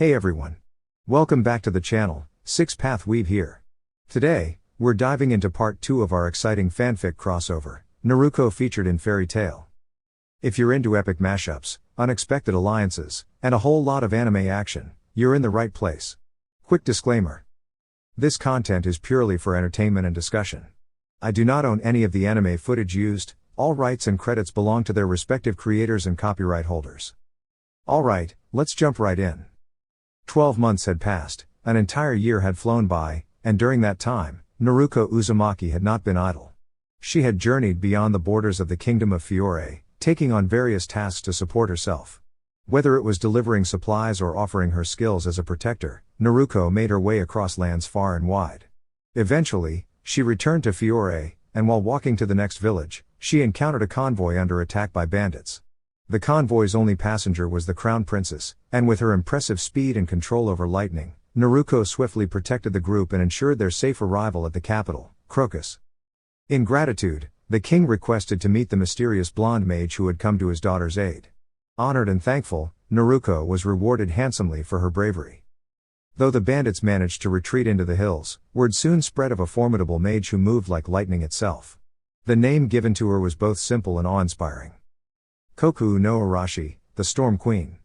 Hey everyone. Welcome back to the channel, 6-Path Weave here. Today, we're diving into part 2 of our exciting fanfic crossover, Naruko featured in Fairy Tail. If you're into epic mashups, unexpected alliances, and a whole lot of anime action, you're in the right place. Quick disclaimer. This content is purely for entertainment and discussion. I do not own any of the anime footage used, all rights and credits belong to their respective creators and copyright holders. Alright, let's jump right in. 12 months had passed, an entire year had flown by, and during that time, Naruko Uzumaki had not been idle. She had journeyed beyond the borders of the kingdom of Fiore, taking on various tasks to support herself. Whether it was delivering supplies or offering her skills as a protector, Naruko made her way across lands far and wide. Eventually, she returned to Fiore, and while walking to the next village, she encountered a convoy under attack by bandits. The convoy's only passenger was the Crown Princess, and with her impressive speed and control over lightning, Naruko swiftly protected the group and ensured their safe arrival at the capital, Crocus. In gratitude, the king requested to meet the mysterious blonde mage who had come to his daughter's aid. Honored and thankful, Naruko was rewarded handsomely for her bravery. Though the bandits managed to retreat into the hills, word soon spread of a formidable mage who moved like lightning itself. The name given to her was both simple and awe-inspiring. Koku no Arashi, the Storm Queen.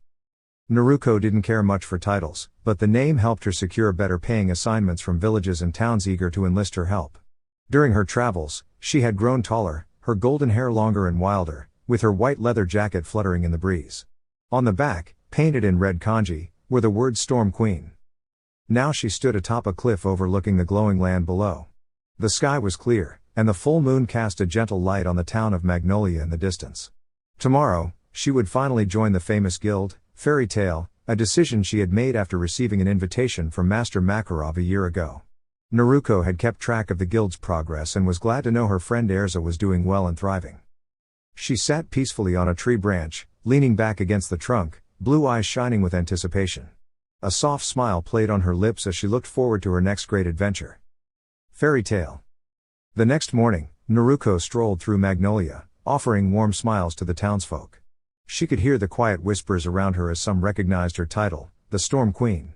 Naruko didn't care much for titles, but the name helped her secure better paying assignments from villages and towns eager to enlist her help. During her travels, she had grown taller, her golden hair longer and wilder, with her white leather jacket fluttering in the breeze. On the back, painted in red kanji, were the words Storm Queen. Now she stood atop a cliff overlooking the glowing land below. The sky was clear, and the full moon cast a gentle light on the town of Magnolia in the distance. Tomorrow, she would finally join the famous guild, Fairy Tail, a decision she had made after receiving an invitation from Master Makarov a year ago. Naruko had kept track of the guild's progress and was glad to know her friend Erza was doing well and thriving. She sat peacefully on a tree branch, leaning back against the trunk, blue eyes shining with anticipation. A soft smile played on her lips as she looked forward to her next great adventure. Fairy Tail. The next morning, Naruko strolled through Magnolia, offering warm smiles to the townsfolk. She could hear the quiet whispers around her as some recognized her title, the Storm Queen.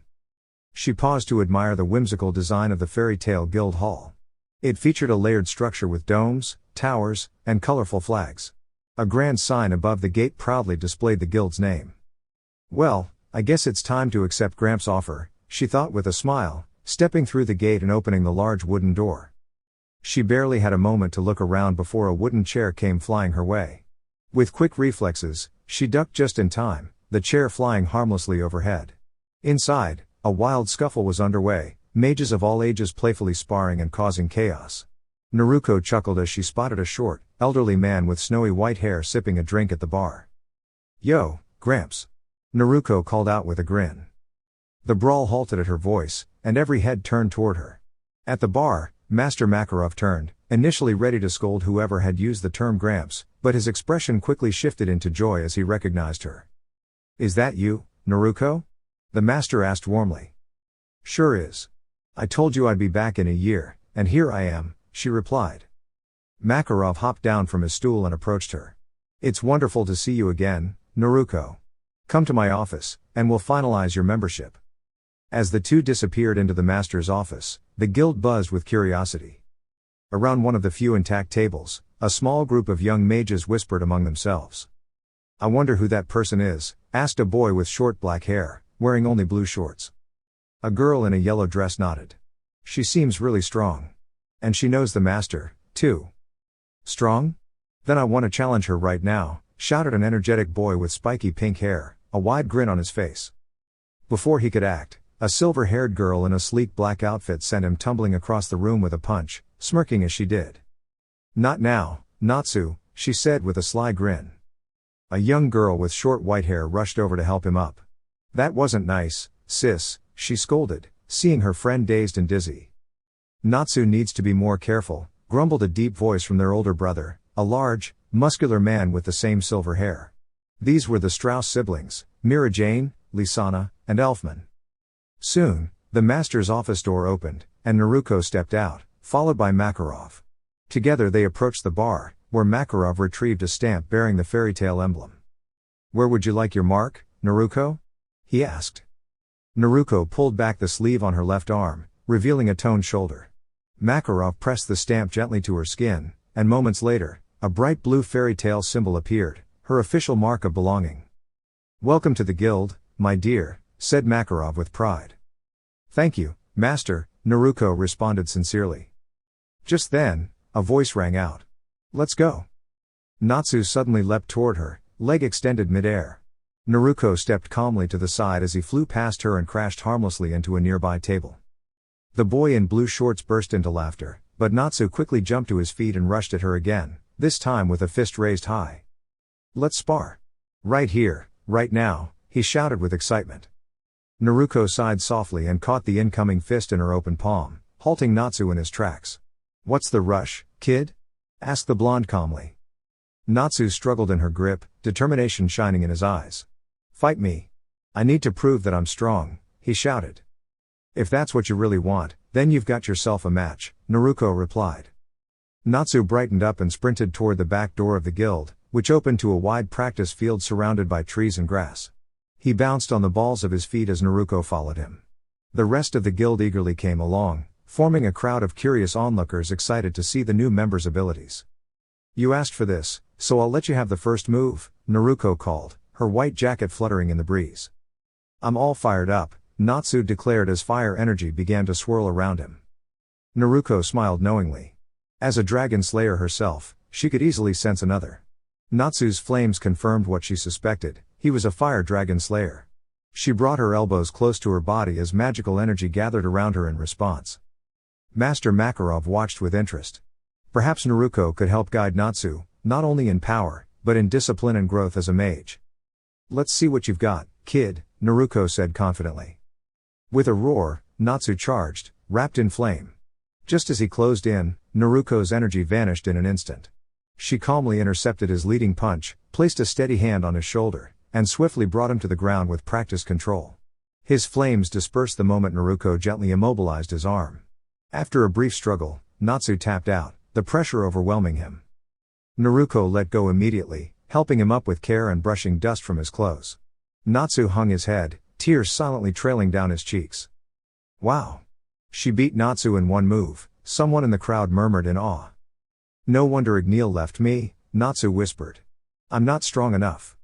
She paused to admire the whimsical design of the Fairy Tail Guild Hall. It featured a layered structure with domes, towers, and colorful flags. A grand sign above the gate proudly displayed the guild's name. Well, I guess it's time to accept Gramps' offer, she thought with a smile, stepping through the gate and opening the large wooden door. She barely had a moment to look around before a wooden chair came flying her way. With quick reflexes, she ducked just in time, the chair flying harmlessly overhead. Inside, a wild scuffle was underway, mages of all ages playfully sparring and causing chaos. Naruko chuckled as she spotted a short, elderly man with snowy white hair sipping a drink at the bar. "Yo, Gramps," Naruko called out with a grin. The brawl halted at her voice, and every head turned toward her. At the bar, Master Makarov turned, initially ready to scold whoever had used the term Gramps, but his expression quickly shifted into joy as he recognized her. "Is that you, Naruko?" the master asked warmly. "Sure is. I told you I'd be back in a year, and here I am," she replied. Makarov hopped down from his stool and approached her. "It's wonderful to see you again, Naruko. Come to my office, and we'll finalize your membership." As the two disappeared into the master's office, the guild buzzed with curiosity. Around one of the few intact tables, a small group of young mages whispered among themselves. "I wonder who that person is," asked a boy with short black hair, wearing only blue shorts. A girl in a yellow dress nodded. "She seems really strong. And she knows the master, too." "Strong? Then I want to challenge her right now," shouted an energetic boy with spiky pink hair, a wide grin on his face. Before he could act, a silver-haired girl in a sleek black outfit sent him tumbling across the room with a punch, smirking as she did. "Not now, Natsu," she said with a sly grin. A young girl with short white hair rushed over to help him up. "That wasn't nice, sis," she scolded, seeing her friend dazed and dizzy. "Natsu needs to be more careful," grumbled a deep voice from their older brother, a large, muscular man with the same silver hair. These were the Strauss siblings, Mira Jane, Lisana, and Elfman. Soon, the master's office door opened, and Naruko stepped out, followed by Makarov. Together they approached the bar, where Makarov retrieved a stamp bearing the Fairy Tail emblem. "Where would you like your mark, Naruko?" he asked. Naruko pulled back the sleeve on her left arm, revealing a toned shoulder. Makarov pressed the stamp gently to her skin, and moments later, a bright blue fairy tale symbol appeared, her official mark of belonging. "Welcome to the guild, my dear," said Makarov with pride. "Thank you, master," Naruko responded sincerely. Just then, a voice rang out. "Let's go." Natsu suddenly leapt toward her, leg extended mid-air. Naruko stepped calmly to the side as he flew past her and crashed harmlessly into a nearby table. The boy in blue shorts burst into laughter, but Natsu quickly jumped to his feet and rushed at her again, this time with a fist raised high. "Let's spar. Right here, right now," he shouted with excitement. Naruko sighed softly and caught the incoming fist in her open palm, halting Natsu in his tracks. "What's the rush, kid?" asked the blonde calmly. Natsu struggled in her grip, determination shining in his eyes. "Fight me. I need to prove that I'm strong," he shouted. "If that's what you really want, then you've got yourself a match," Naruko replied. Natsu brightened up and sprinted toward the back door of the guild, which opened to a wide practice field surrounded by trees and grass. He bounced on the balls of his feet as Naruko followed him. The rest of the guild eagerly came along, forming a crowd of curious onlookers excited to see the new member's abilities. "You asked for this, so I'll let you have the first move," Naruko called, her white jacket fluttering in the breeze. "I'm all fired up," Natsu declared as fire energy began to swirl around him. Naruko smiled knowingly. As a dragon slayer herself, she could easily sense another. Natsu's flames confirmed what she suspected, he was a fire dragon slayer. She brought her elbows close to her body as magical energy gathered around her in response. Master Makarov watched with interest. Perhaps Naruko could help guide Natsu, not only in power, but in discipline and growth as a mage. "Let's see what you've got, kid," Naruko said confidently. With a roar, Natsu charged, wrapped in flame. Just as he closed in, Naruko's energy vanished in an instant. She calmly intercepted his leading punch, placed a steady hand on his shoulder, and swiftly brought him to the ground with practiced control. His flames dispersed the moment Naruko gently immobilized his arm. After a brief struggle, Natsu tapped out, the pressure overwhelming him. Naruko let go immediately, helping him up with care and brushing dust from his clothes. Natsu hung his head, tears silently trailing down his cheeks. "Wow! She beat Natsu in one move," someone in the crowd murmured in awe. "No wonder Igneel left me," Natsu whispered. "I'm not strong enough."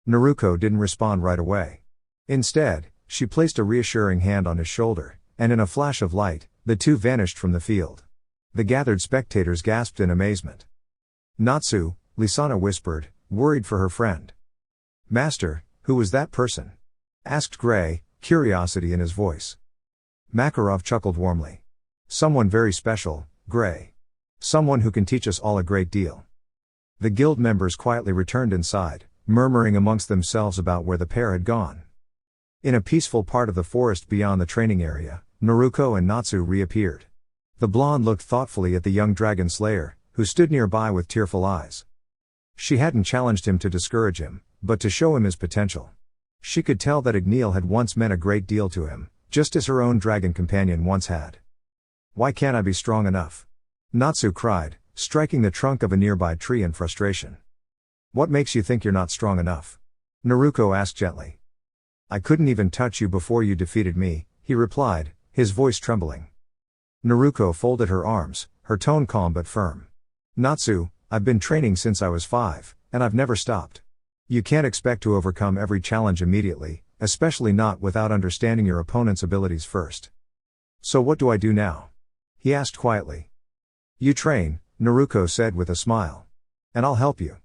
Naruko didn't respond right away. Instead, she placed a reassuring hand on his shoulder, and in a flash of light, the two vanished from the field. The gathered spectators gasped in amazement. "Natsu," Lisana whispered, worried for her friend. "Master, who was that person?" asked Gray, curiosity in his voice. Makarov chuckled warmly. "Someone very special, Gray. Someone who can teach us all a great deal." The guild members quietly returned inside, murmuring amongst themselves about where the pair had gone. In a peaceful part of the forest beyond the training area, Naruko and Natsu reappeared. The blonde looked thoughtfully at the young dragon slayer, who stood nearby with tearful eyes. She hadn't challenged him to discourage him, but to show him his potential. She could tell that Igneel had once meant a great deal to him, just as her own dragon companion once had. "Why can't I be strong enough?" Natsu cried, striking the trunk of a nearby tree in frustration. "What makes you think you're not strong enough?" Naruko asked gently. "I couldn't even touch you before you defeated me," he replied, his voice trembling. Naruko folded her arms, her tone calm but firm. "Natsu, I've been training since I was 5, and I've never stopped. You can't expect to overcome every challenge immediately, especially not without understanding your opponent's abilities first." "So what do I do now?" he asked quietly. "You train," Naruko said with a smile. "And I'll help you.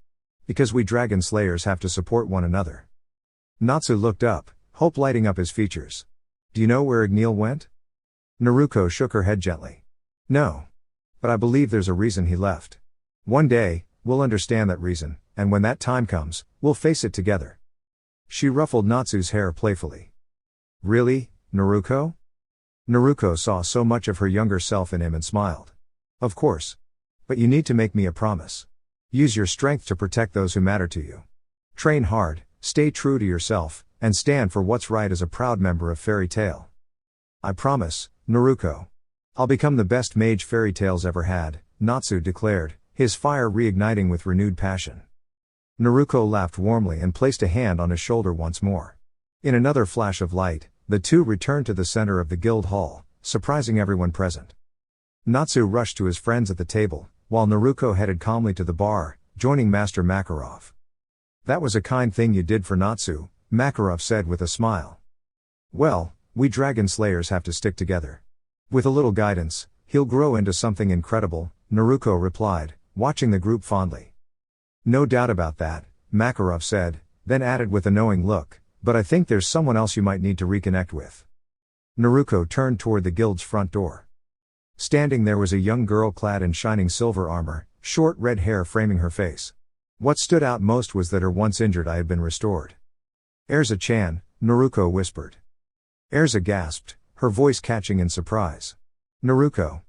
Because we dragon slayers have to support one another." Natsu looked up, hope lighting up his features. "Do you know where Igneel went?" Naruko shook her head gently. "No. But I believe there's a reason he left. One day, we'll understand that reason, and when that time comes, we'll face it together." She ruffled Natsu's hair playfully. "Really, Naruko?" Naruko saw so much of her younger self in him and smiled. "Of course. But you need to make me a promise. Use your strength to protect those who matter to you. Train hard, stay true to yourself, and stand for what's right as a proud member of Fairy Tail." "I promise, Naruko. I'll become the best mage Fairy Tail's ever had," Natsu declared, his fire reigniting with renewed passion. Naruko laughed warmly and placed a hand on his shoulder once more. In another flash of light, the two returned to the center of the guild hall, surprising everyone present. Natsu rushed to his friends at the table, while Naruko headed calmly to the bar, joining Master Makarov. "That was a kind thing you did for Natsu," Makarov said with a smile. "Well, we dragon slayers have to stick together. With a little guidance, he'll grow into something incredible," Naruko replied, watching the group fondly. "No doubt about that," Makarov said, then added with a knowing look, "but I think there's someone else you might need to reconnect with." Naruko turned toward the guild's front door. Standing there was a young girl clad in shining silver armor, short red hair framing her face. What stood out most was that her once injured eye had been restored. "Erza-chan," Naruko whispered. Erza gasped, her voice catching in surprise. "Naruko."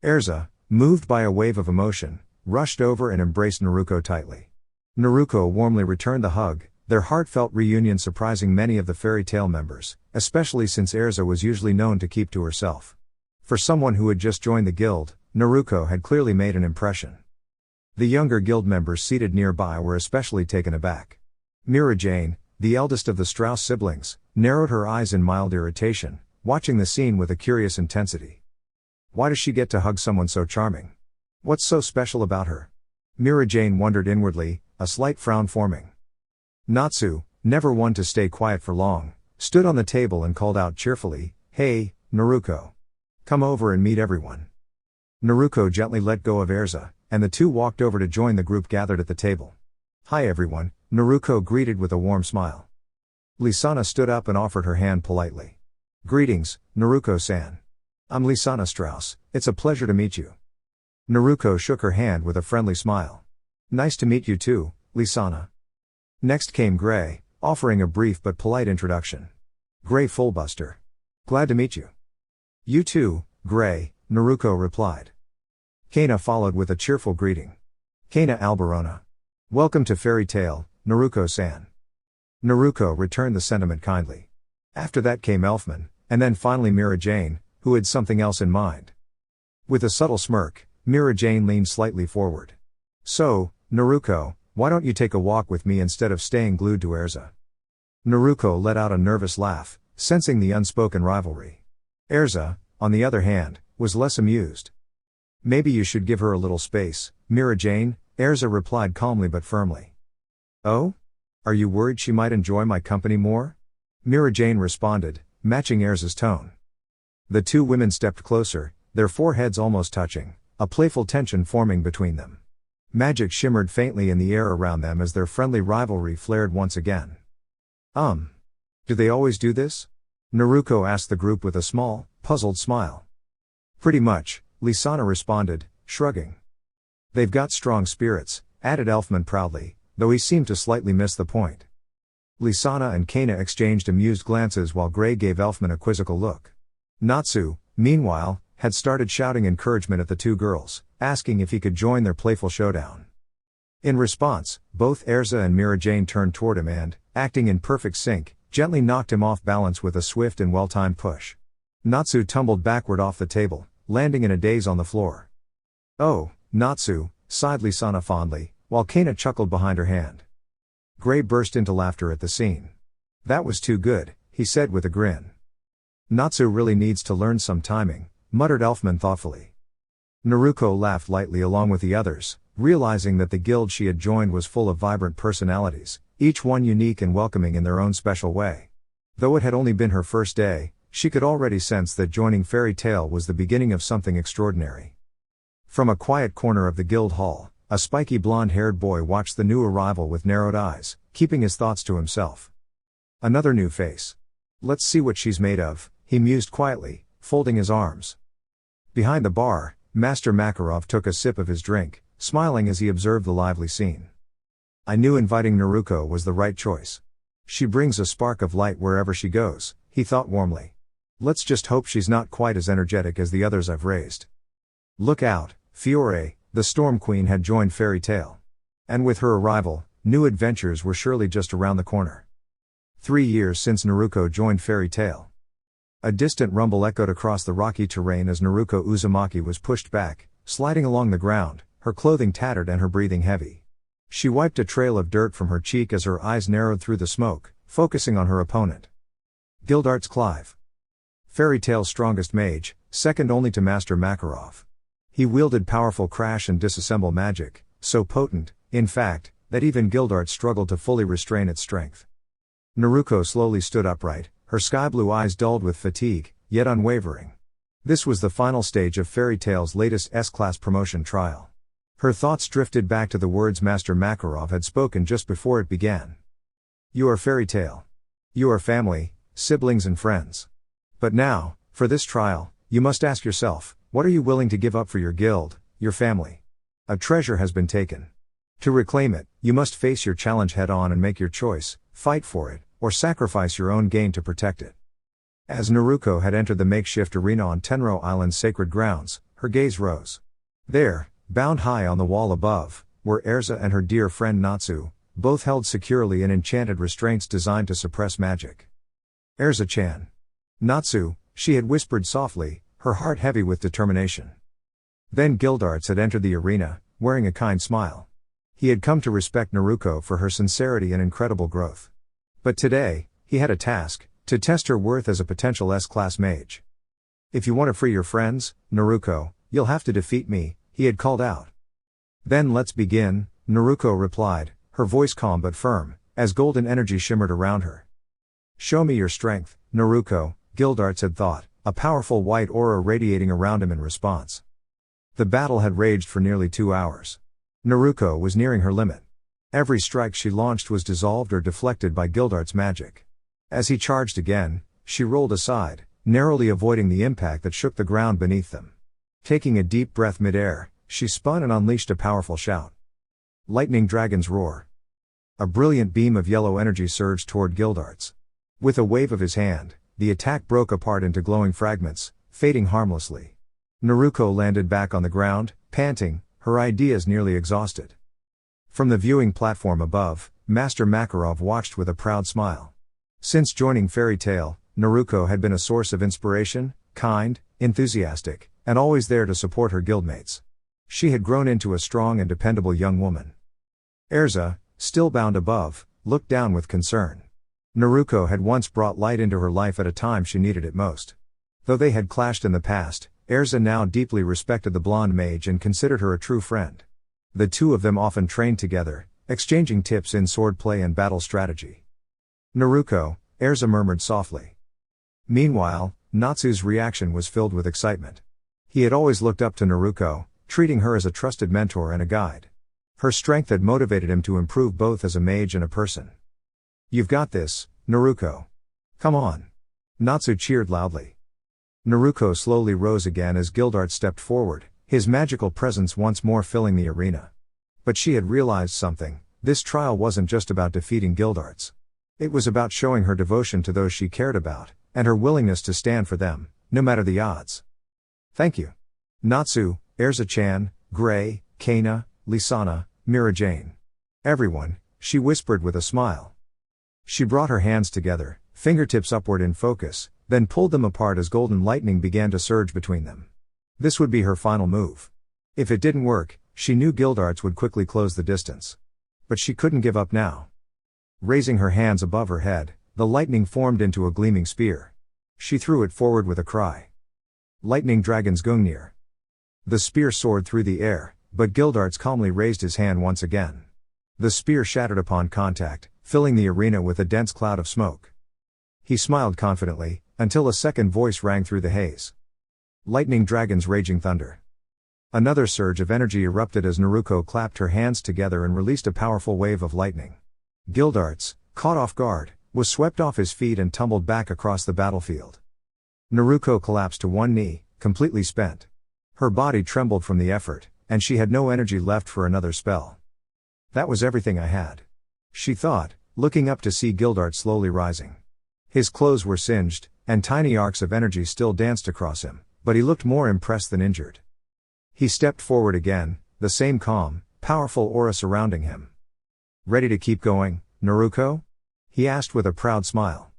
Erza, moved by a wave of emotion, rushed over and embraced Naruko tightly. Naruko warmly returned the hug, their heartfelt reunion surprising many of the fairy tale members, especially since Erza was usually known to keep to herself. For someone who had just joined the guild, Naruko had clearly made an impression. The younger guild members seated nearby were especially taken aback. Mira Jane, the eldest of the Strauss siblings, narrowed her eyes in mild irritation, watching the scene with a curious intensity. Why does she get to hug someone so charming? What's so special about her? Mira Jane wondered inwardly, a slight frown forming. Natsu, never one to stay quiet for long, stood on the table and called out cheerfully, "Hey, Naruko. Come over and meet everyone." Naruko gently let go of Erza, and the two walked over to join the group gathered at the table. "Hi everyone," Naruko greeted with a warm smile. Lisanna stood up and offered her hand politely. "Greetings, Naruko-san. I'm Lisanna Strauss, it's a pleasure to meet you." Naruko shook her hand with a friendly smile. "Nice to meet you too, Lisanna." Next came Gray, offering a brief but polite introduction. "Gray Fullbuster. Glad to meet you." "You too, Gray," Naruko replied. Kana followed with a cheerful greeting. "Kana Alberona. Welcome to Fairy Tale, Naruko-san." Naruko returned the sentiment kindly. After that came Elfman, and then finally Mira Jane, who had something else in mind. With a subtle smirk, Mira Jane leaned slightly forward. "So, Naruko, why don't you take a walk with me instead of staying glued to Erza?" Naruko let out a nervous laugh, sensing the unspoken rivalry. Erza, on the other hand, was less amused. "Maybe you should give her a little space, Mira Jane," Erza replied calmly but firmly. "Oh? Are you worried she might enjoy my company more?" Mira Jane responded, matching Erza's tone. The two women stepped closer, their foreheads almost touching, a playful tension forming between them. Magic shimmered faintly in the air around them as their friendly rivalry flared once again. Do they always do this?" Naruko asked the group with a small, puzzled smile. "Pretty much," Lisanna responded, shrugging. "They've got strong spirits," added Elfman proudly, though he seemed to slightly miss the point. Lisanna and Kana exchanged amused glances while Gray gave Elfman a quizzical look. Natsu, meanwhile, had started shouting encouragement at the two girls, asking if he could join their playful showdown. In response, both Erza and Mira Jane turned toward him and, acting in perfect sync, gently knocked him off balance with a swift and well-timed push. Natsu tumbled backward off the table, landing in a daze on the floor. "Oh, Natsu," sighed Lisanna fondly, while Kana chuckled behind her hand. Gray burst into laughter at the scene. "That was too good," he said with a grin. "Natsu really needs to learn some timing," muttered Elfman thoughtfully. Naruko laughed lightly along with the others, realizing that the guild she had joined was full of vibrant personalities, each one unique and welcoming in their own special way. Though it had only been her first day, she could already sense that joining Fairy Tale was the beginning of something extraordinary. From a quiet corner of the guild hall, a spiky blonde-haired boy watched the new arrival with narrowed eyes, keeping his thoughts to himself. Another new face. Let's see what she's made of, he mused quietly, folding his arms. Behind the bar, Master Makarov took a sip of his drink, smiling as he observed the lively scene. I knew inviting Naruko was the right choice. She brings a spark of light wherever she goes, he thought warmly. Let's just hope she's not quite as energetic as the others I've raised. Look out, Fiore, the Storm Queen had joined Fairy Tale. And with her arrival, new adventures were surely just around the corner. 3 years since Naruko joined Fairy Tale. A distant rumble echoed across the rocky terrain as Naruko Uzumaki was pushed back, sliding along the ground, her clothing tattered and her breathing heavy. She wiped a trail of dirt from her cheek as her eyes narrowed through the smoke, focusing on her opponent. Gildarts Clive. Fairy Tail's strongest mage, second only to Master Makarov. He wielded powerful crash and disassemble magic, so potent, in fact, that even Gildarts struggled to fully restrain its strength. Naruko slowly stood upright, her sky-blue eyes dulled with fatigue, yet unwavering. This was the final stage of Fairy Tail's latest S-Class promotion trial. Her thoughts drifted back to the words Master Makarov had spoken just before it began. You are Fairy Tail. You are family, siblings and friends. But now, for this trial, you must ask yourself, what are you willing to give up for your guild, your family? A treasure has been taken. To reclaim it, you must face your challenge head on and make your choice, fight for it, or sacrifice your own gain to protect it. As Naruko had entered the makeshift arena on Tenro Island's sacred grounds, her gaze rose. There, bound high on the wall above, were Erza and her dear friend Natsu, both held securely in enchanted restraints designed to suppress magic. Erza-chan. Natsu, she had whispered softly, her heart heavy with determination. Then Gildarts had entered the arena, wearing a kind smile. He had come to respect Naruko for her sincerity and incredible growth. But today, he had a task, to test her worth as a potential S-Class mage. If you want to free your friends, Naruko, you'll have to defeat me, he had called out. Then let's begin, Naruko replied, her voice calm but firm, as golden energy shimmered around her. Show me your strength, Naruko, Gildarts had thought, a powerful white aura radiating around him in response. The battle had raged for nearly 2 hours. Naruko was nearing her limit. Every strike she launched was dissolved or deflected by Gildarts' magic. As he charged again, she rolled aside, narrowly avoiding the impact that shook the ground beneath them. Taking a deep breath mid-air, she spun and unleashed a powerful shout. Lightning Dragon's Roar. A brilliant beam of yellow energy surged toward Gildarts. With a wave of his hand, the attack broke apart into glowing fragments, fading harmlessly. Naruko landed back on the ground, panting, her ideas nearly exhausted. From the viewing platform above, Master Makarov watched with a proud smile. Since joining Fairy Tail, Naruko had been a source of inspiration, kind, enthusiastic, and always there to support her guildmates. She had grown into a strong and dependable young woman. Erza, still bound above, looked down with concern. Naruko had once brought light into her life at a time she needed it most. Though they had clashed in the past, Erza now deeply respected the blonde mage and considered her a true friend. The two of them often trained together, exchanging tips in swordplay and battle strategy. Naruko, Erza murmured softly. Meanwhile, Natsu's reaction was filled with excitement. He had always looked up to Naruko, treating her as a trusted mentor and a guide. Her strength had motivated him to improve both as a mage and a person. You've got this, Naruko. Come on. Natsu cheered loudly. Naruko slowly rose again as Gildarts stepped forward, his magical presence once more filling the arena. But she had realized something, this trial wasn't just about defeating Gildarts. It was about showing her devotion to those she cared about, and her willingness to stand for them, no matter the odds. Thank you. Natsu, Erza-chan, Gray, Kana, Lisana, Mira-Jane. Everyone, she whispered with a smile. She brought her hands together, fingertips upward in focus, then pulled them apart as golden lightning began to surge between them. This would be her final move. If it didn't work, she knew Gildarts would quickly close the distance. But she couldn't give up now. Raising her hands above her head, the lightning formed into a gleaming spear. She threw it forward with a cry. Lightning Dragon's Gungnir. The spear soared through the air, but Gildarts calmly raised his hand once again. The spear shattered upon contact, filling the arena with a dense cloud of smoke. He smiled confidently, until a second voice rang through the haze. Lightning Dragon's Raging Thunder. Another surge of energy erupted as Naruko clapped her hands together and released a powerful wave of lightning. Gildarts, caught off guard, was swept off his feet and tumbled back across the battlefield. Naruko collapsed to one knee, completely spent. Her body trembled from the effort, and she had no energy left for another spell. That was everything I had, she thought, looking up to see Gildarts slowly rising. His clothes were singed, and tiny arcs of energy still danced across him, but he looked more impressed than injured. He stepped forward again, the same calm, powerful aura surrounding him. Ready to keep going, Naruko? He asked with a proud smile.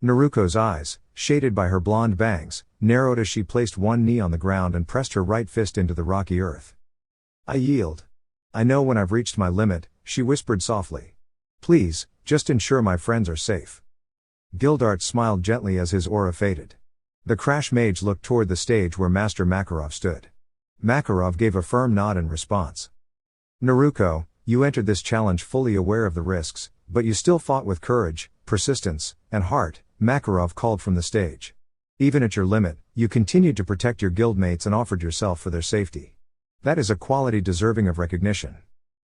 Naruko's eyes, shaded by her blonde bangs, narrowed as she placed one knee on the ground and pressed her right fist into the rocky earth. I yield. I know when I've reached my limit, she whispered softly. Please, just ensure my friends are safe. Gildart smiled gently as his aura faded. The Crash Mage looked toward the stage where Master Makarov stood. Makarov gave a firm nod in response. Naruko, you entered this challenge fully aware of the risks, but you still fought with courage, persistence, and heart, Makarov called from the stage. Even at your limit, you continued to protect your guildmates and offered yourself for their safety. That is a quality deserving of recognition.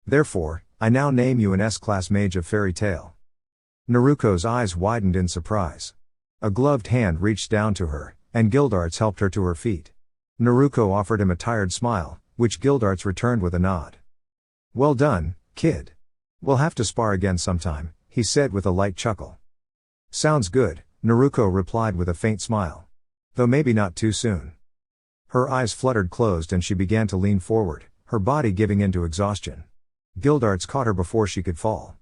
Therefore, I now name you an S-class mage of Fairy Tail. Naruko's eyes widened in surprise. A gloved hand reached down to her, and Gildarts helped her to her feet. Naruko offered him a tired smile, which Gildarts returned with a nod. Well done, kid. We'll have to spar again sometime, he said with a light chuckle. Sounds good, Naruko replied with a faint smile. Though maybe not too soon. Her eyes fluttered closed and she began to lean forward, her body giving in to exhaustion. Gildarts caught her before she could fall.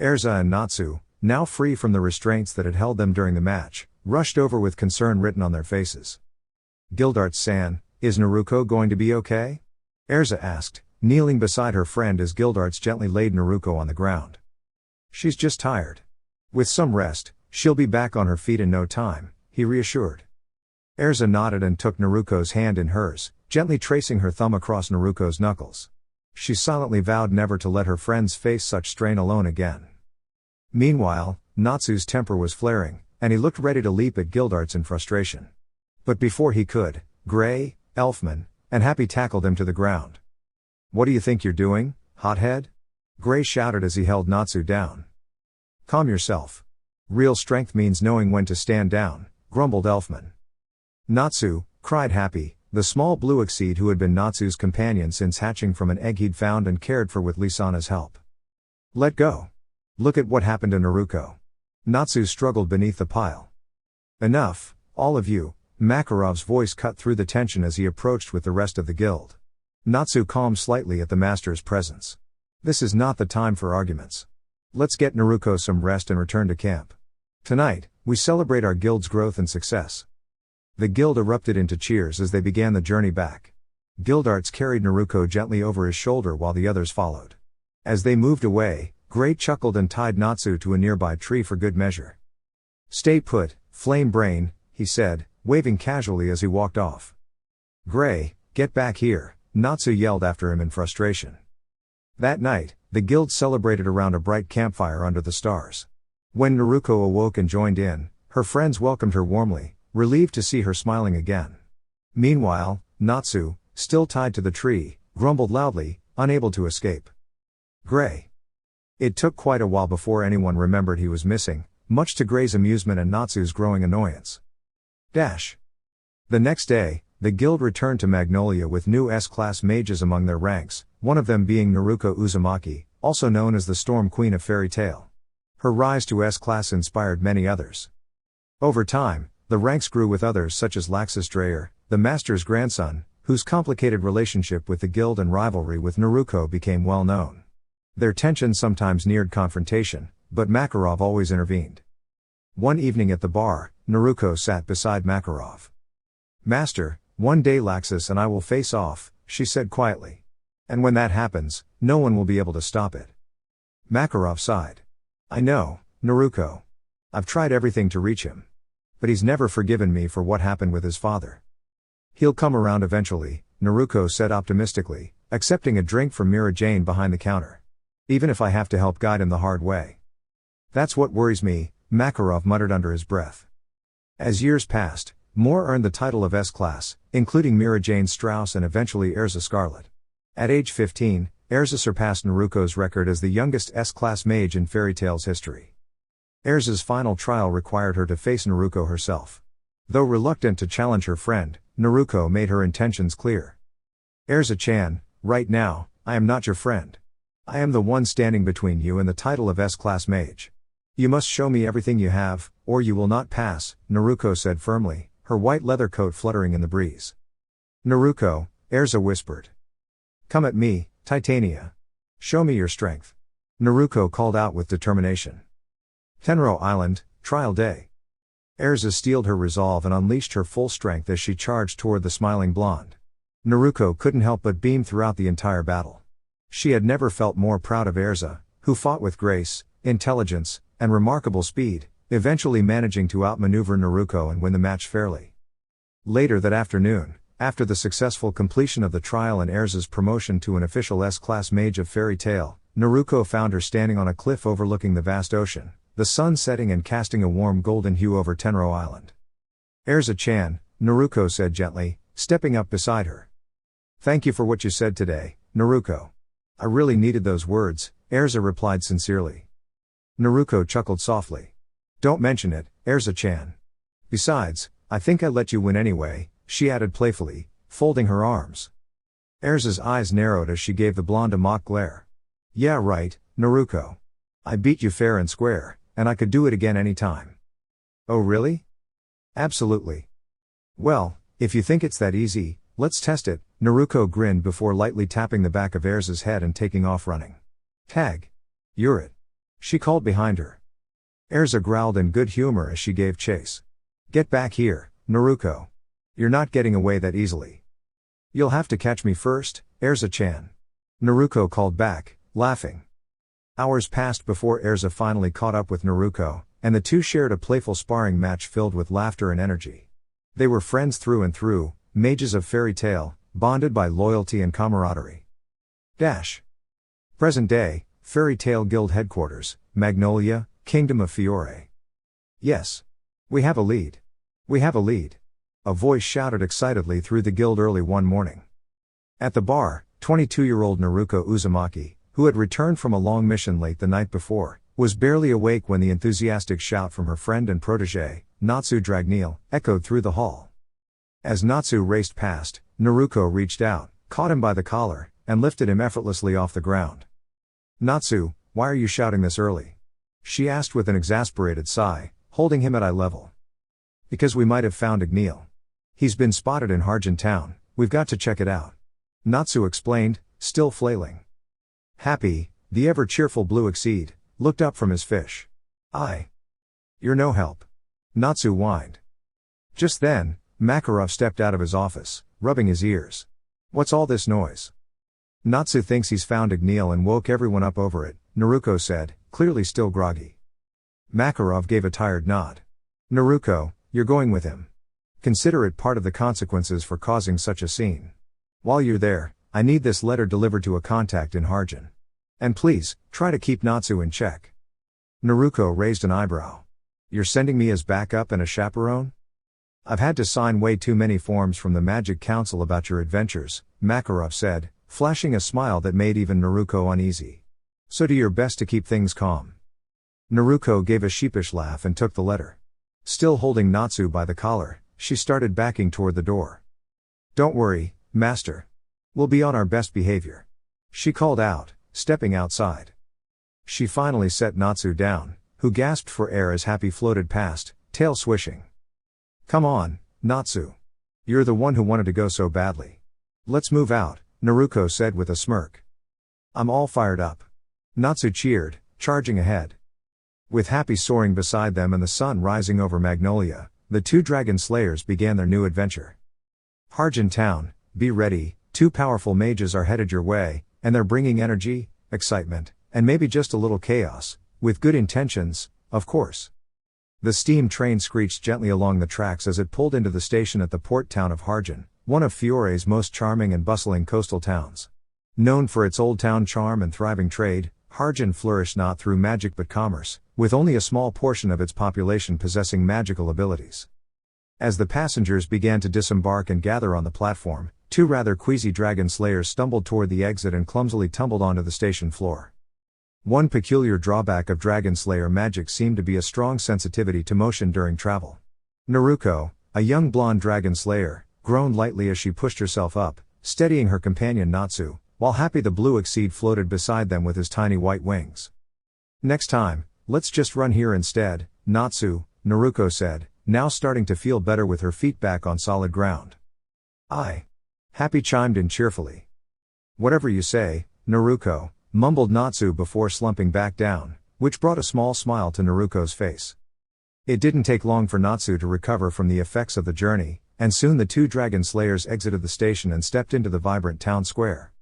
Erza and Natsu, now free from the restraints that had held them during the match, rushed over with concern written on their faces. Gildarts-san, is Naruko going to be okay? Erza asked, kneeling beside her friend as Gildarts gently laid Naruko on the ground. She's just tired. With some rest, she'll be back on her feet in no time, he reassured. Erza nodded and took Naruko's hand in hers, gently tracing her thumb across Naruko's knuckles. She silently vowed never to let her friends face such strain alone again. Meanwhile, Natsu's temper was flaring, and he looked ready to leap at Gildarts in frustration. But before he could, Gray, Elfman, and Happy tackled him to the ground. What do you think you're doing, hothead? Gray shouted as he held Natsu down. Calm yourself. Real strength means knowing when to stand down, grumbled Elfman. Natsu, cried Happy, the small blue exceed who had been Natsu's companion since hatching from an egg he'd found and cared for with Lisana's help. Let go. Look at what happened to Naruko. Natsu struggled beneath the pile. Enough, all of you, Makarov's voice cut through the tension as he approached with the rest of the guild. Natsu calmed slightly at the master's presence. This is not the time for arguments. Let's get Naruko some rest and return to camp. Tonight, we celebrate our guild's growth and success. The guild erupted into cheers as they began the journey back. Gildarts carried Naruko gently over his shoulder while the others followed. As they moved away, Gray chuckled and tied Natsu to a nearby tree for good measure. Stay put, flame brain, he said, waving casually as he walked off. Gray, get back here, Natsu yelled after him in frustration. That night, the guild celebrated around a bright campfire under the stars. When Naruko awoke and joined in, her friends welcomed her warmly, relieved to see her smiling again. Meanwhile, Natsu, still tied to the tree, grumbled loudly, unable to escape. Gray. It took quite a while before anyone remembered he was missing, much to Gray's amusement and Natsu's growing annoyance. The next day, the guild returned to Magnolia with new S-class mages among their ranks, one of them being Naruko Uzumaki, also known as the Storm Queen of Fairy Tail. Her rise to S-class inspired many others. Over time, the ranks grew with others such as Laxus Dreyer, the master's grandson, whose complicated relationship with the guild and rivalry with Naruko became well known. Their tension sometimes neared confrontation, but Makarov always intervened. One evening at the bar, Naruko sat beside Makarov. Master, one day Laxus and I will face off, she said quietly. And when that happens, no one will be able to stop it. Makarov sighed. I know, Naruko. I've tried everything to reach him. But he's never forgiven me for what happened with his father. He'll come around eventually, Naruko said optimistically, accepting a drink from Mira Jane behind the counter. Even if I have to help guide him the hard way. That's what worries me, Makarov muttered under his breath. As years passed, more earned the title of S-Class, including Mira Jane Strauss and eventually Erza Scarlet. At age 15, Erza surpassed Naruko's record as the youngest S-Class mage in Fairy Tail's history. Erza's final trial required her to face Naruko herself. Though reluctant to challenge her friend, Naruko made her intentions clear. Erza-chan, right now, I am not your friend. I am the one standing between you and the title of S-Class mage. You must show me everything you have, or you will not pass, Naruko said firmly, her white leather coat fluttering in the breeze. Naruko, Erza whispered. Come at me, Titania. Show me your strength. Naruko called out with determination. Tenro Island, trial day. Erza steeled her resolve and unleashed her full strength as she charged toward the smiling blonde. Naruko couldn't help but beam throughout the entire battle. She had never felt more proud of Erza, who fought with grace, intelligence, and remarkable speed, eventually managing to outmaneuver Naruko and win the match fairly. Later that afternoon, after the successful completion of the trial and Erza's promotion to an official S-class mage of Fairy Tail, Naruko found her standing on a cliff overlooking the vast ocean, the sun setting and casting a warm golden hue over Tenro Island. "Erza-chan," Naruko said gently, stepping up beside her. "Thank you for what you said today, Naruko. I really needed those words," Erza replied sincerely. Naruko chuckled softly. "Don't mention it, Erza-chan. Besides, I think I let you win anyway," she added playfully, folding her arms. Erza's eyes narrowed as she gave the blonde a mock glare. "Yeah right, Naruko. I beat you fair and square, and I could do it again any time." "Oh really?" "Absolutely." "Well, if you think it's that easy, let's test it," Naruko grinned before lightly tapping the back of Erza's head and taking off running. "Tag. You're it," she called behind her. Erza growled in good humor as she gave chase. "Get back here, Naruko. You're not getting away that easily." "You'll have to catch me first, Erza-chan," Naruko called back, laughing. Hours passed before Erza finally caught up with Naruko, and the two shared a playful sparring match filled with laughter and energy. They were friends through and through, mages of Fairy Tail, bonded by loyalty and camaraderie. Present day, Fairy Tail Guild Headquarters, Magnolia, Kingdom of Fiore. "Yes. We have a lead. We have a lead," a voice shouted excitedly through the guild early one morning. At the bar, 22-year-old Naruko Uzumaki, who had returned from a long mission late the night before, was barely awake when the enthusiastic shout from her friend and protege, Natsu Dragneel, echoed through the hall. As Natsu raced past, Naruko reached out, caught him by the collar, and lifted him effortlessly off the ground. "Natsu, why are you shouting this early?" she asked with an exasperated sigh, holding him at eye level. "Because we might have found Dragneel. He's been spotted in Harjan Town, we've got to check it out," Natsu explained, still flailing. Happy, the ever-cheerful Blue Exceed looked up from his fish. "You're no help," Natsu whined. Just then, Makarov stepped out of his office, rubbing his ears. "What's all this noise?" "Natsu thinks he's found Dragneel and woke everyone up over it," Naruko said, clearly still groggy. Makarov gave a tired nod. "Naruko, you're going with him. Consider it part of the consequences for causing such a scene. While you're there, I need this letter delivered to a contact in Harjan. And please, try to keep Natsu in check." Naruko raised an eyebrow. "You're sending me as backup and a chaperone?" "I've had to sign way too many forms from the Magic Council about your adventures," Makarov said, flashing a smile that made even Naruko uneasy. "So do your best to keep things calm." Naruko gave a sheepish laugh and took the letter. Still holding Natsu by the collar, she started backing toward the door. "Don't worry, Master. We'll be on our best behavior," she called out, stepping outside. She finally set Natsu down, who gasped for air as Happy floated past, tail swishing. "Come on, Natsu. You're the one who wanted to go so badly. Let's move out," Naruko said with a smirk. "I'm all fired up," Natsu cheered, charging ahead. With Happy soaring beside them and the sun rising over Magnolia, the two dragon slayers began their new adventure. "Harjan Town, be ready, two powerful mages are headed your way, and they're bringing energy, excitement, and maybe just a little chaos, with good intentions, of course." The steam train screeched gently along the tracks as it pulled into the station at the port town of Harjan, one of Fiore's most charming and bustling coastal towns. Known for its old town charm and thriving trade, Harjan flourished not through magic but commerce, with only a small portion of its population possessing magical abilities. As the passengers began to disembark and gather on the platform, two rather queasy dragon slayers stumbled toward the exit and clumsily tumbled onto the station floor. One peculiar drawback of dragon slayer magic seemed to be a strong sensitivity to motion during travel. Naruko, a young blonde dragon slayer, groaned lightly as she pushed herself up, steadying her companion Natsu, while Happy the Blue Exceed floated beside them with his tiny white wings. "Next time, let's just run here instead, Natsu," Naruko said, now starting to feel better with her feet back on solid ground. Happy chimed in cheerfully. "Whatever you say, Naruko," mumbled Natsu before slumping back down, which brought a small smile to Naruko's face. It didn't take long for Natsu to recover from the effects of the journey, and soon the two dragon slayers exited the station and stepped into the vibrant town square.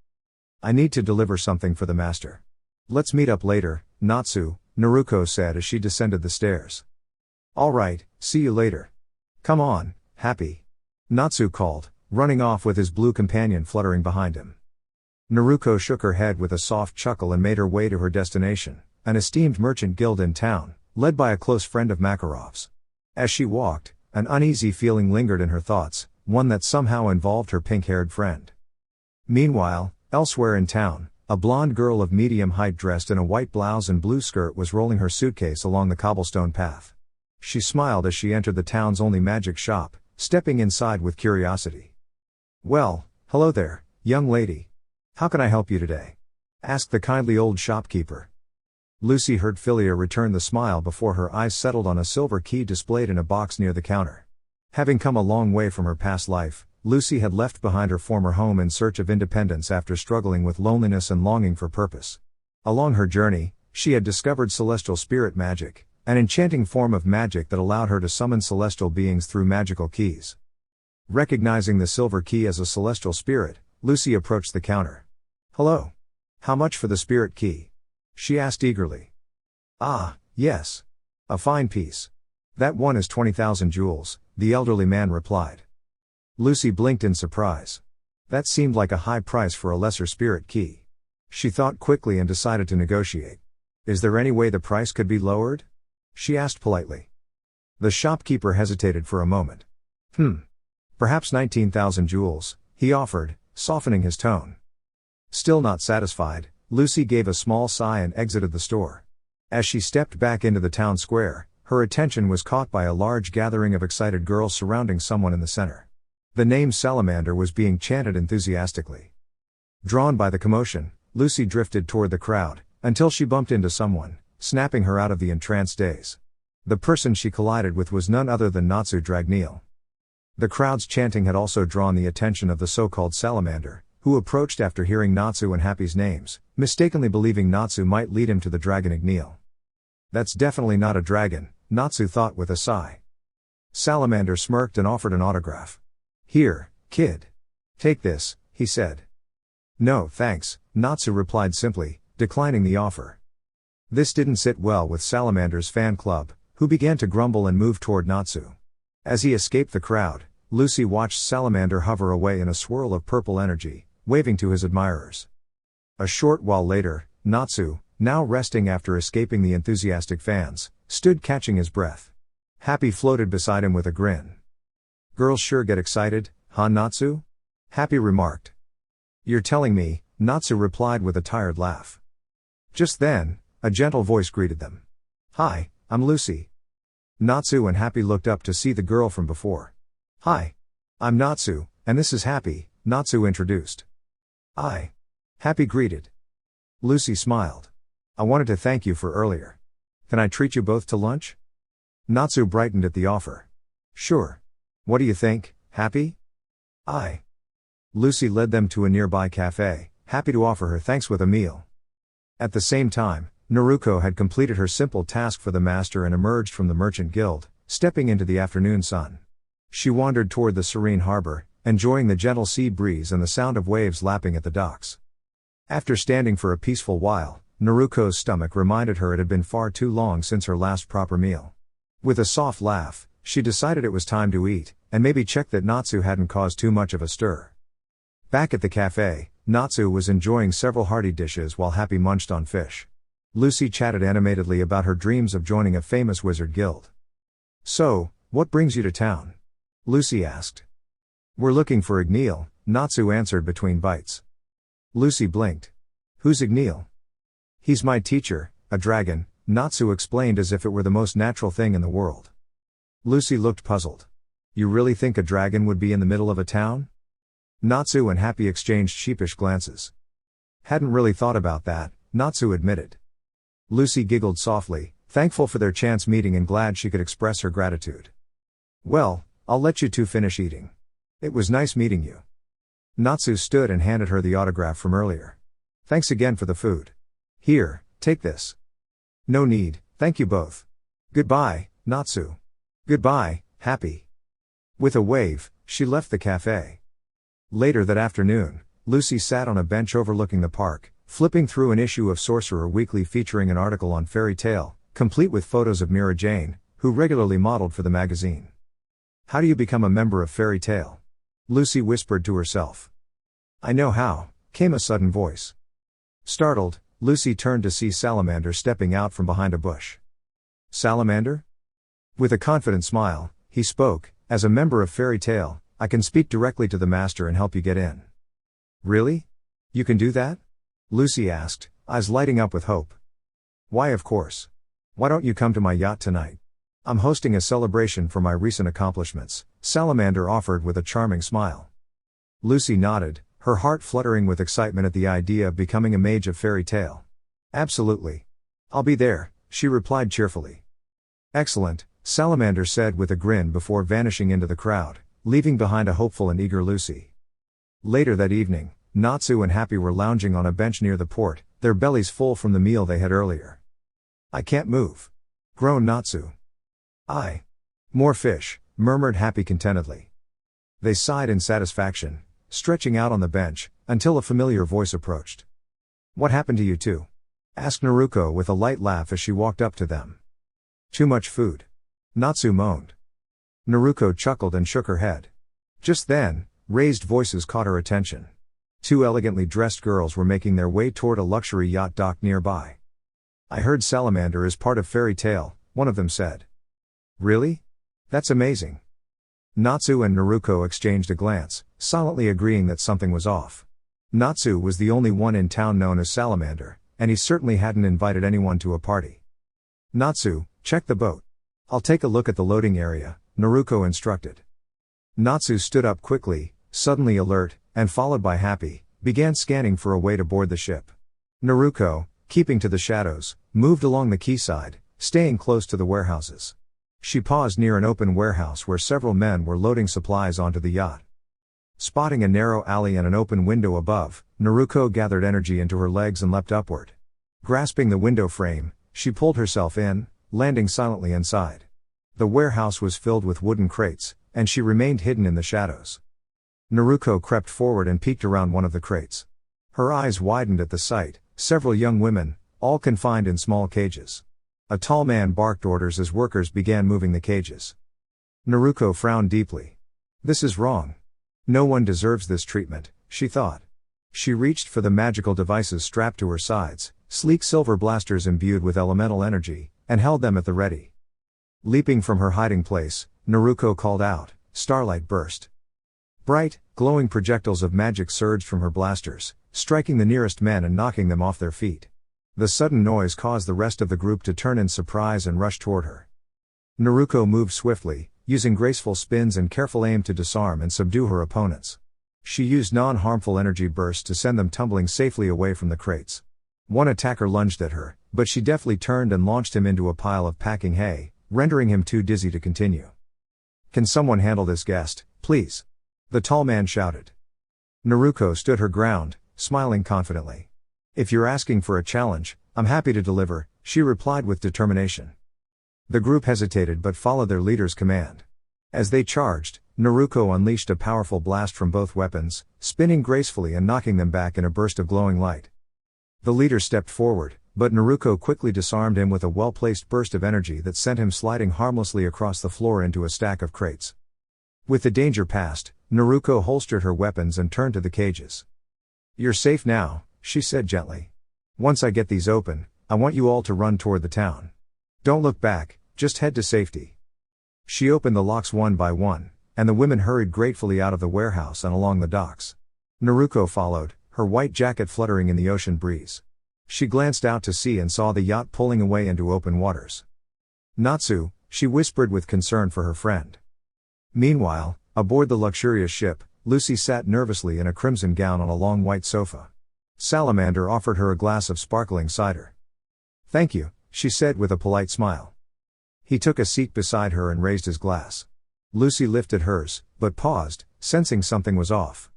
"I need to deliver something for the master. Let's meet up later, Natsu," Naruko said as she descended the stairs. Alright, see you later. Come on, Happy. Natsu called, running off with his blue companion fluttering behind him. Naruko shook her head with a soft chuckle and made her way to her destination, an esteemed merchant guild in town, led by a close friend of Makarov's. As she walked, an uneasy feeling lingered in her thoughts, one that somehow involved her pink-haired friend. Meanwhile, elsewhere in town, a blonde girl of medium height dressed in a white blouse and blue skirt was rolling her suitcase along the cobblestone path. She smiled as she entered the town's only magic shop, stepping inside with curiosity. "Well, hello there, young lady. How can I help you today?" asked the kindly old shopkeeper. Lucy heard Philia return the smile before her eyes settled on a silver key displayed in a box near the counter. Having come a long way from her past life, Lucy had left behind her former home in search of independence after struggling with loneliness and longing for purpose. Along her journey, she had discovered celestial spirit magic, an enchanting form of magic that allowed her to summon celestial beings through magical keys. Recognizing the silver key as a celestial spirit, Lucy approached the counter. "Hello. How much for the spirit key?" she asked eagerly. "Ah, yes. A fine piece. That one is 20,000 jewels, the elderly man replied. Lucy blinked in surprise. That seemed like a high price for a lesser spirit key. She thought quickly and decided to negotiate. "Is there any way the price could be lowered?" she asked politely. The shopkeeper hesitated for a moment. Perhaps 19,000 jewels, he offered, softening his tone. Still not satisfied, Lucy gave a small sigh and exited the store. As she stepped back into the town square, her attention was caught by a large gathering of excited girls surrounding someone in the center. The name Salamander was being chanted enthusiastically. Drawn by the commotion, Lucy drifted toward the crowd, until she bumped into someone, snapping her out of the entranced daze. The person she collided with was none other than Natsu Dragneel. The crowd's chanting had also drawn the attention of the so-called Salamander, who approached after hearing Natsu and Happy's names, mistakenly believing Natsu might lead him to the dragon Igneel. "That's definitely not a dragon," Natsu thought with a sigh. Salamander smirked and offered an autograph. "Here, kid. Take this," he said. "No, thanks," Natsu replied simply, declining the offer. This didn't sit well with Salamander's fan club, who began to grumble and move toward Natsu. As he escaped the crowd, Lucy watched Salamander hover away in a swirl of purple energy, waving to his admirers. A short while later, Natsu, now resting after escaping the enthusiastic fans, stood catching his breath. Happy floated beside him with a grin. "Girls sure get excited, huh, Natsu?" Happy remarked. "You're telling me," Natsu replied with a tired laugh. Just then, a gentle voice greeted them. "Hi, I'm Lucy." Natsu and Happy looked up to see the girl from before. "Hi. I'm Natsu, and this is Happy," Natsu introduced. Happy greeted. Lucy smiled. "I wanted to thank you for earlier. Can I treat you both to lunch?" Natsu brightened at the offer. "Sure. What do you think, Happy?" Lucy led them to a nearby cafe, happy to offer her thanks with a meal. At the same time, Naruko had completed her simple task for the master and emerged from the merchant guild, stepping into the afternoon sun. She wandered toward the serene harbor, enjoying the gentle sea breeze and the sound of waves lapping at the docks. After standing for a peaceful while, Naruko's stomach reminded her it had been far too long since her last proper meal. With a soft laugh, she decided it was time to eat, and maybe check that Natsu hadn't caused too much of a stir. Back at the cafe, Natsu was enjoying several hearty dishes while Happy munched on fish. Lucy chatted animatedly about her dreams of joining a famous wizard guild. "So, what brings you to town?" Lucy asked. "We're looking for Igneel," Natsu answered between bites. Lucy blinked. "Who's Igneel?" "He's my teacher, a dragon," Natsu explained as if it were the most natural thing in the world. Lucy looked puzzled. "You really think a dragon would be in the middle of a town?" Natsu and Happy exchanged sheepish glances. "Hadn't really thought about that," Natsu admitted. Lucy giggled softly, thankful for their chance meeting and glad she could express her gratitude. "Well, I'll let you two finish eating. It was nice meeting you." Natsu stood and handed her the autograph from earlier. "Thanks again for the food. Here, take this." "No need, thank you both. Goodbye, Natsu." "Goodbye, Happy." With a wave, she left the cafe. Later that afternoon, Lucy sat on a bench overlooking the park, flipping through an issue of Sorcerer Weekly featuring an article on fairy tale, complete with photos of Mira Jane, who regularly modeled for the magazine. How do you become a member of Fairy Tale? Lucy whispered to herself. I know how, came a sudden voice. Startled, Lucy turned to see Salamander stepping out from behind a bush. Salamander? With a confident smile, he spoke, as a member of Fairy Tale, I can speak directly to the master and help you get in. Really? You can do that? Lucy asked, eyes lighting up with hope. Why, of course. Why don't you come to my yacht tonight? I'm hosting a celebration for my recent accomplishments, Salamander offered with a charming smile. Lucy nodded, her heart fluttering with excitement at the idea of becoming a mage of Fairy Tale. Absolutely. I'll be there, she replied cheerfully. Excellent, Salamander said with a grin before vanishing into the crowd, leaving behind a hopeful and eager Lucy. Later that evening, Natsu and Happy were lounging on a bench near the port, their bellies full from the meal they had earlier. I can't move, groaned Natsu. More fish, murmured Happy contentedly. They sighed in satisfaction, stretching out on the bench, until a familiar voice approached. What happened to you two? Asked Naruko with a light laugh as she walked up to them. Too much food. Natsu moaned. Naruko chuckled and shook her head. Just then, raised voices caught her attention. Two elegantly dressed girls were making their way toward a luxury yacht dock nearby. I heard Salamander is part of Fairy Tale, one of them said. Really? That's amazing. Natsu and Naruko exchanged a glance, silently agreeing that something was off. Natsu was the only one in town known as Salamander, and he certainly hadn't invited anyone to a party. Natsu, check the boat. I'll take a look at the loading area, Naruko instructed. Natsu stood up quickly, suddenly alert, and followed by Happy, began scanning for a way to board the ship. Naruko, keeping to the shadows, moved along the quayside, staying close to the warehouses. She paused near an open warehouse where several men were loading supplies onto the yacht. Spotting a narrow alley and an open window above, Naruko gathered energy into her legs and leapt upward. Grasping the window frame, she pulled herself in, landing silently inside. The warehouse was filled with wooden crates, and she remained hidden in the shadows. Naruko crept forward and peeked around one of the crates. Her eyes widened at the sight, several young women, all confined in small cages. A tall man barked orders as workers began moving the cages. Naruko frowned deeply. This is wrong. No one deserves this treatment, she thought. She reached for the magical devices strapped to her sides, sleek silver blasters imbued with elemental energy, and held them at the ready. Leaping from her hiding place, Naruko called out, starlight burst. Bright, glowing projectiles of magic surged from her blasters, striking the nearest men and knocking them off their feet. The sudden noise caused the rest of the group to turn in surprise and rush toward her. Naruko moved swiftly, using graceful spins and careful aim to disarm and subdue her opponents. She used non-harmful energy bursts to send them tumbling safely away from the crates. One attacker lunged at her, but she deftly turned and launched him into a pile of packing hay, rendering him too dizzy to continue. Can someone handle this guest, please? The tall man shouted. Naruko stood her ground, smiling confidently. If you're asking for a challenge, I'm happy to deliver, she replied with determination. The group hesitated but followed their leader's command. As they charged, Naruko unleashed a powerful blast from both weapons, spinning gracefully and knocking them back in a burst of glowing light. The leader stepped forward, but Naruko quickly disarmed him with a well-placed burst of energy that sent him sliding harmlessly across the floor into a stack of crates. With the danger past, Naruko holstered her weapons and turned to the cages. You're safe now, she said gently. Once I get these open, I want you all to run toward the town. Don't look back, just head to safety. She opened the locks one by one, and the women hurried gratefully out of the warehouse and along the docks. Naruko followed, her white jacket fluttering in the ocean breeze. She glanced out to sea and saw the yacht pulling away into open waters. Natsu, she whispered with concern for her friend. Meanwhile, aboard the luxurious ship, Lucy sat nervously in a crimson gown on a long white sofa. Salamander offered her a glass of sparkling cider. Thank you, she said with a polite smile. He took a seat beside her and raised his glass. Lucy lifted hers, but paused, sensing something was off.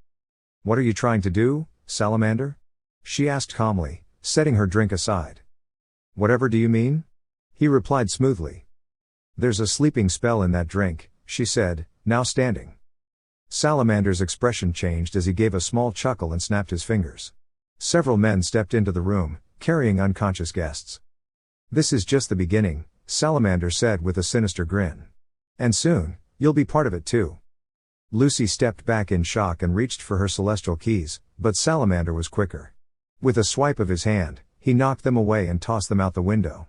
What are you trying to do, Salamander? She asked calmly, setting her drink aside. Whatever do you mean? He replied smoothly. There's a sleeping spell in that drink, she said, now standing. Salamander's expression changed as he gave a small chuckle and snapped his fingers. Several men stepped into the room, carrying unconscious guests. This is just the beginning, Salamander said with a sinister grin. And soon, you'll be part of it too. Lucy stepped back in shock and reached for her celestial keys, but Salamander was quicker. With a swipe of his hand, he knocked them away and tossed them out the window.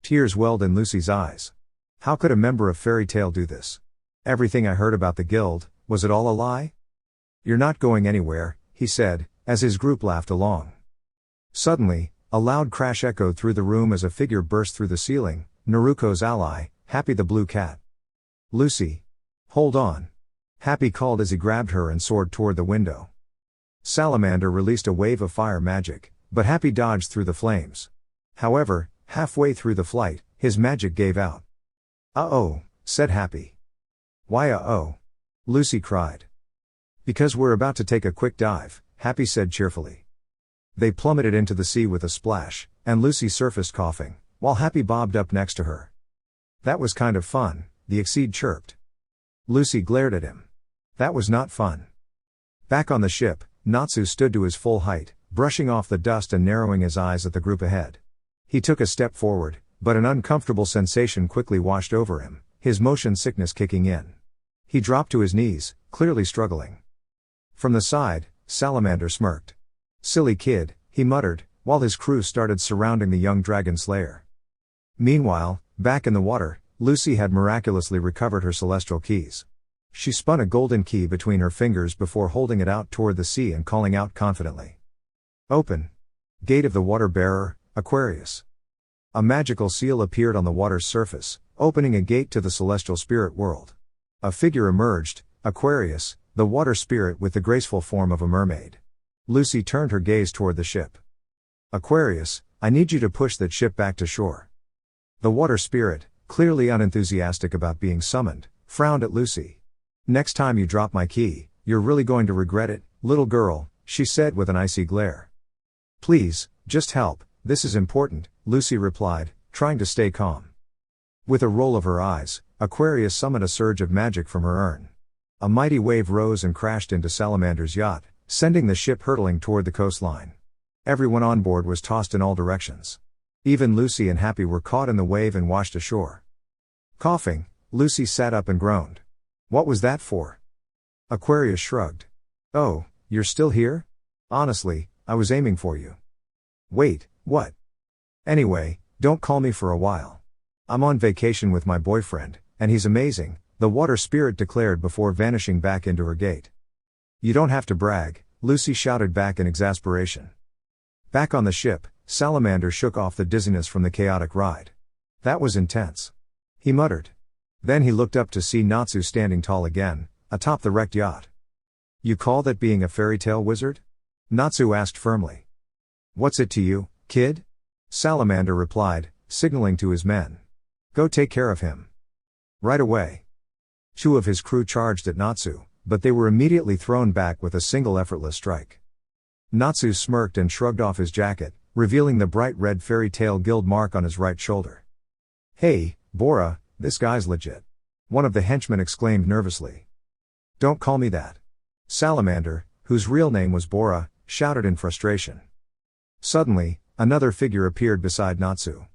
Tears welled in Lucy's eyes. How could a member of Fairy Tail do this? Everything I heard about the guild, was it all a lie? You're not going anywhere, he said, as his group laughed along. Suddenly, a loud crash echoed through the room as a figure burst through the ceiling, Naruko's ally, Happy the Blue Cat. Lucy. Hold on. Happy called as he grabbed her and soared toward the window. Salamander released a wave of fire magic, but Happy dodged through the flames. However, halfway through the flight, his magic gave out. Uh-oh, said Happy. Why uh-oh? Lucy cried. Because we're about to take a quick dive, Happy said cheerfully. They plummeted into the sea with a splash, and Lucy surfaced coughing, while Happy bobbed up next to her. That was kind of fun, the Exceed chirped. Lucy glared at him. That was not fun. Back on the ship, Natsu stood to his full height, brushing off the dust and narrowing his eyes at the group ahead. He took a step forward, but an uncomfortable sensation quickly washed over him, his motion sickness kicking in. He dropped to his knees, clearly struggling. From the side, Salamander smirked. Silly kid, he muttered, while his crew started surrounding the young dragon slayer. Meanwhile, back in the water, Lucy had miraculously recovered her celestial keys. She spun a golden key between her fingers before holding it out toward the sea and calling out confidently. Open. Gate of the Water Bearer, Aquarius. A magical seal appeared on the water's surface, opening a gate to the celestial spirit world. A figure emerged, Aquarius, the water spirit with the graceful form of a mermaid. Lucy turned her gaze toward the ship. Aquarius, I need you to push that ship back to shore. The water spirit, clearly unenthusiastic about being summoned, frowned at Lucy. Next time you drop my key, you're really going to regret it, little girl, she said with an icy glare. Please, just help, this is important, Lucy replied, trying to stay calm. With a roll of her eyes, Aquarius summoned a surge of magic from her urn. A mighty wave rose and crashed into Salamander's yacht, sending the ship hurtling toward the coastline. Everyone on board was tossed in all directions. Even Lucy and Happy were caught in the wave and washed ashore. Coughing, Lucy sat up and groaned. What was that for? Aquarius shrugged. Oh, you're still here? Honestly, I was aiming for you. Wait, what? Anyway, don't call me for a while. I'm on vacation with my boyfriend, and he's amazing, the water spirit declared before vanishing back into her gate. You don't have to brag, Lucy shouted back in exasperation. Back on the ship, Salamander shook off the dizziness from the chaotic ride. That was intense. He muttered. Then he looked up to see Natsu standing tall again, atop the wrecked yacht. You call that being a fairy tale wizard? Natsu asked firmly. What's it to you, kid? Salamander replied, signaling to his men. Go take care of him. Right away. Two of his crew charged at Natsu, but they were immediately thrown back with a single effortless strike. Natsu smirked and shrugged off his jacket, revealing the bright red Fairy Tail Guild mark on his right shoulder. Hey, Bora, this guy's legit. One of the henchmen exclaimed nervously. Don't call me that. Salamander, whose real name was Bora, shouted in frustration. Suddenly, another figure appeared beside Natsu.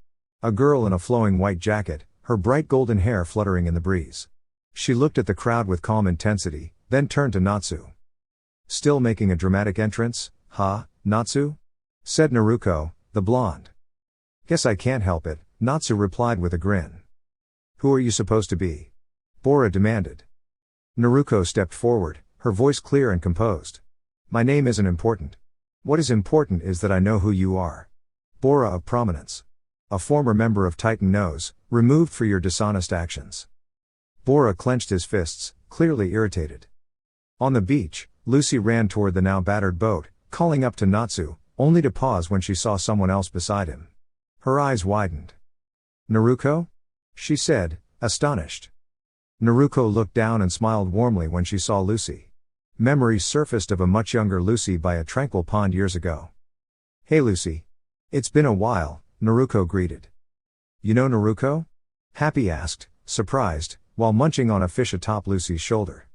A girl in a flowing white jacket, her bright golden hair fluttering in the breeze. She looked at the crowd with calm intensity, then turned to Natsu. Still making a dramatic entrance, huh, Natsu? Said Naruko, the blonde. Guess I can't help it, Natsu replied with a grin. Who are you supposed to be? Bora demanded. Naruko stepped forward, her voice clear and composed. My name isn't important. What is important is that I know who you are. Bora of prominence. A former member of Titan Nose, removed for your dishonest actions. Bora clenched his fists, clearly irritated. On the beach, Lucy ran toward the now battered boat, calling up to Natsu, only to pause when she saw someone else beside him. Her eyes widened. Naruko? She said, astonished. Naruko looked down and smiled warmly when she saw Lucy. Memories surfaced of a much younger Lucy by a tranquil pond years ago. Hey Lucy. It's been a while, Naruko greeted. You know Naruko? Happy asked, surprised, while munching on a fish atop Lucy's shoulder.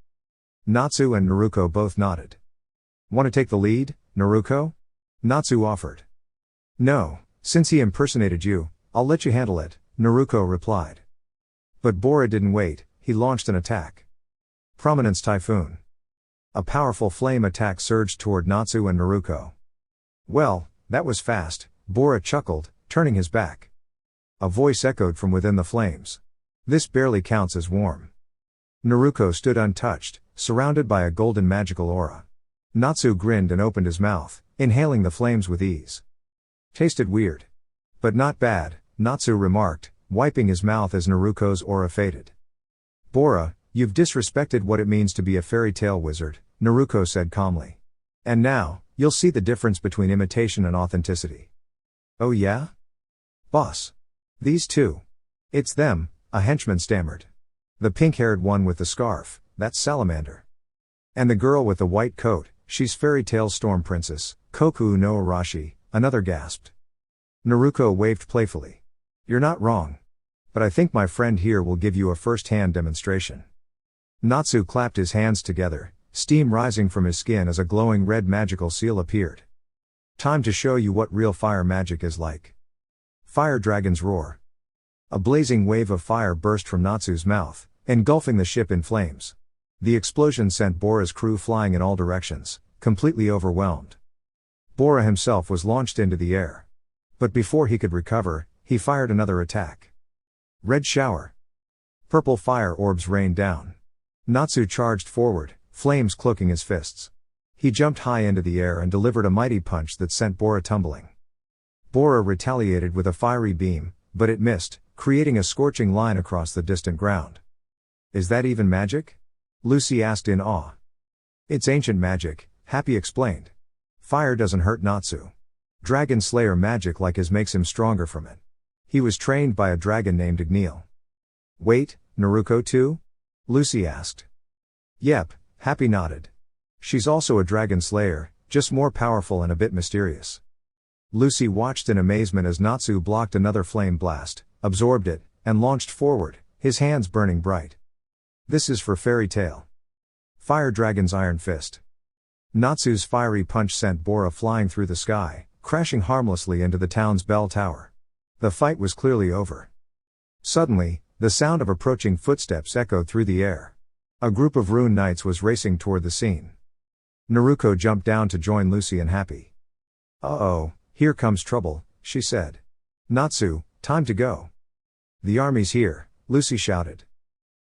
Natsu and Naruko both nodded. Want to take the lead, Naruko? Natsu offered. No, since he impersonated you, I'll let you handle it, Naruko replied. But Bora didn't wait, he launched an attack. Prominence Typhoon. A powerful flame attack surged toward Natsu and Naruko. Well, that was fast, Bora chuckled, turning his back. A voice echoed from within the flames. This barely counts as warm. Naruko stood untouched, surrounded by a golden magical aura. Natsu grinned and opened his mouth, inhaling the flames with ease. Tasted weird. But not bad, Natsu remarked, wiping his mouth as Naruko's aura faded. Bora, you've disrespected what it means to be a fairy tale wizard, Naruko said calmly. And now, you'll see the difference between imitation and authenticity. Oh yeah? Boss. These two. It's them, a henchman stammered. The pink-haired one with the scarf, that's Salamander. And the girl with the white coat, she's fairy tale storm princess, Koku no Arashi, another gasped. Naruko waved playfully. You're not wrong. But I think my friend here will give you a first-hand demonstration. Natsu clapped his hands together, steam rising from his skin as a glowing red magical seal appeared. Time to show you what real fire magic is like. Fire dragons roar. A blazing wave of fire burst from Natsu's mouth, engulfing the ship in flames. The explosion sent Bora's crew flying in all directions, completely overwhelmed. Bora himself was launched into the air. But before he could recover, he fired another attack. Red shower. Purple fire orbs rained down. Natsu charged forward, flames cloaking his fists. He jumped high into the air and delivered a mighty punch that sent Bora tumbling. Bora retaliated with a fiery beam, but it missed, creating a scorching line across the distant ground. Is that even magic? Lucy asked in awe. It's ancient magic, Happy explained. Fire doesn't hurt Natsu. Dragon Slayer magic like his makes him stronger from it. He was trained by a dragon named Igneel. Wait, Naruko too? Lucy asked. Yep, Happy nodded. She's also a dragon slayer, just more powerful and a bit mysterious. Lucy watched in amazement as Natsu blocked another flame blast, absorbed it, and launched forward, his hands burning bright. This is for fairy tale. Fire Dragon's Iron Fist. Natsu's fiery punch sent Bora flying through the sky, crashing harmlessly into the town's bell tower. The fight was clearly over. Suddenly, the sound of approaching footsteps echoed through the air. A group of Rune Knights was racing toward the scene. Naruko jumped down to join Lucy and Happy. Uh-oh, here comes trouble, she said. Natsu, time to go. The army's here, Lucy shouted.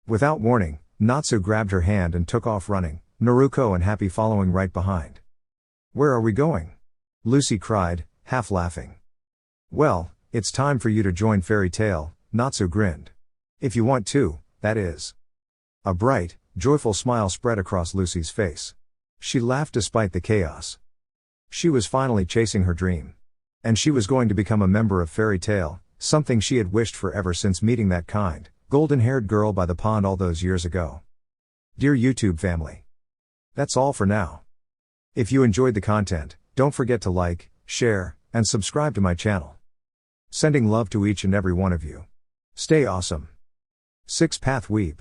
Without warning, Natsu grabbed her hand and took off running, Naruko and Happy following right behind. Where are we going? Lucy cried, half laughing. Well, it's time for you to join Fairy Tail, Natsu grinned. If you want to, that is. A bright, joyful smile spread across Lucy's face. She laughed despite the chaos. She was finally chasing her dream. And she was going to become a member of Fairy Tail, something she had wished for ever since meeting that kind, golden-haired girl by the pond all those years ago. Dear YouTube family. That's all for now. If you enjoyed the content, don't forget to like, share, and subscribe to my channel. Sending love to each and every one of you. Stay awesome. 6 Path Weeb.